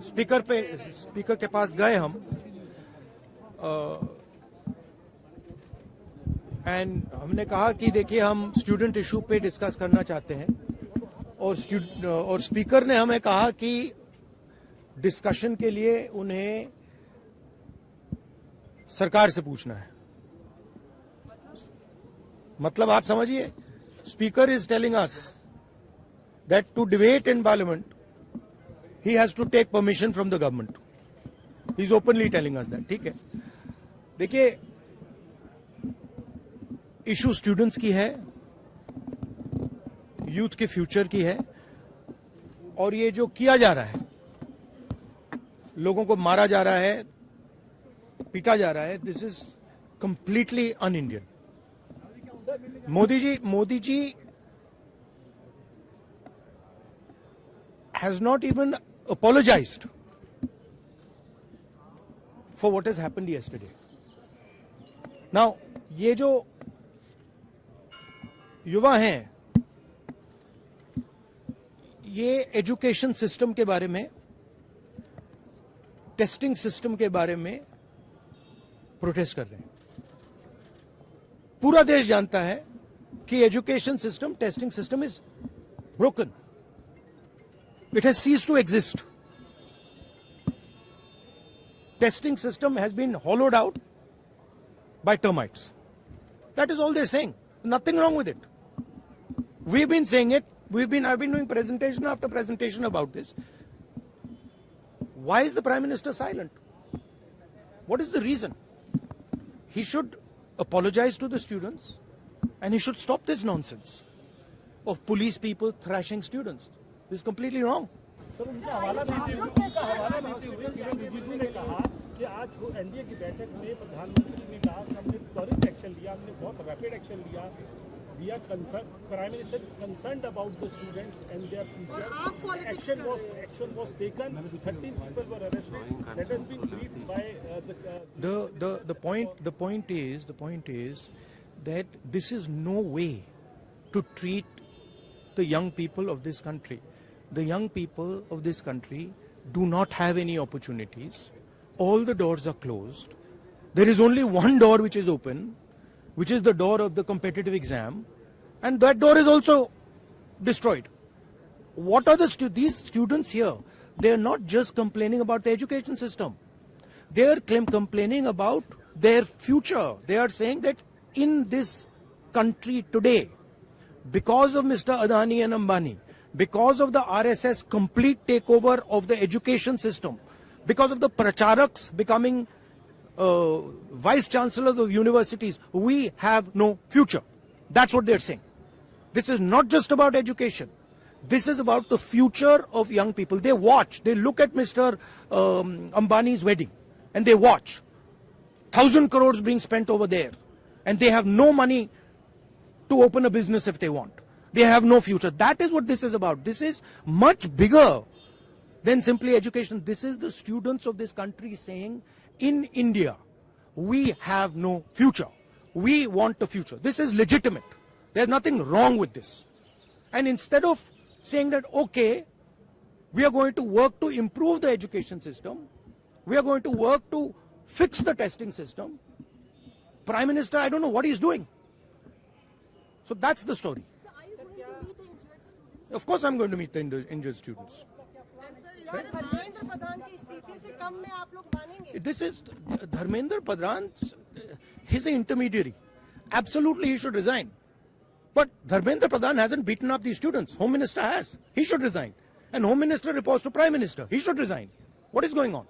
Speaker के पास गए हम एंड हमने कहा कि देखिए हम स्टूडेंट इशू पे डिस्कस करना चाहते हैं और स्पीकर ने हमें कहा कि डिस्कशन के लिए उन्हें सरकार से पूछना है। मतलब आप समझिए, speaker is telling us that to debate in parliament he has to take permission from the government. He is openly telling us that. ठीक है, देखिए इशू स्टूडेंट्स की है, यूथ के फ्यूचर की है, और ये जो किया जा रहा है, लोगों को मारा जा रहा है, पीटा जा रहा है, this is completely un Indian. Modi ji has not even apologized for what has happened yesterday. Now, ये जो युवा हैं, ये एजुकेशन सिस्टम के बारे में, टेस्टिंग सिस्टम के बारे में प्रोटेस्ट कर रहे हैं। पूरा देश जानता है कि education system, testing system is broken. It has ceased to exist. Testing system has been hollowed out by termites. That is all they're saying. Nothing wrong with it. We've been saying it. I've been doing presentation after presentation about this. Why is the Prime Minister silent? What is the reason? He should apologize to the students and he should stop this nonsense of police people thrashing students. This is completely wrong. Sir, उनका हवाला देते हुए किरण रिजिजू ने कहा कि आज NDA की बैठक में प्रधानमंत्री ने कहा कि हमने त्वरित एक्शन लिया, हमने बहुत रैपिड एक्शन लिया. We are concerned. Prime Minister is concerned about the students and their future. Action was taken. 13 people were arrested. That has been briefed by the point is that this is no way to treat the young people of this country. The young people of this country do not have any opportunities. All the doors are closed. There is only one door which is open, which is the door of the competitive exam, and that door is also destroyed. What are these students here? They are not just complaining about the education system. They are complaining about their future. They are saying that in this country today, because of Mr. Adani and Ambani, because of the RSS complete takeover of the education system, because of the pracharaks becoming vice chancellors of universities, we have no future. That's what they're saying. This is not just about education. This is about the future of young people. They watch, they look at Mr. Ambani's wedding and they watch 1,000 crores being spent over there, and they have no money to open a business if they want. They have no future. That is what this is about. This is much bigger than simply education. This is the students of this country saying, in India, we have no future. We want a future. This is legitimate. There's nothing wrong with this. And instead of saying that, okay, we are going to work to improve the education system, we are going to work to fix the testing system, Prime Minister, I don't know what he's doing. So that's the story. So are you going to meet the injured students? Of course I'm going to meet the injured students. Dharmendra Pradhan की स्थिति से कम में आप लोग मानेंगे? This is Dharmendra Pradhan. He's an intermediary. Absolutely he should resign. But Dharmendra Pradhan hasn't beaten up these students. Home Minister has. He should resign. And Home Minister reports to Prime Minister. He should resign. What is going on?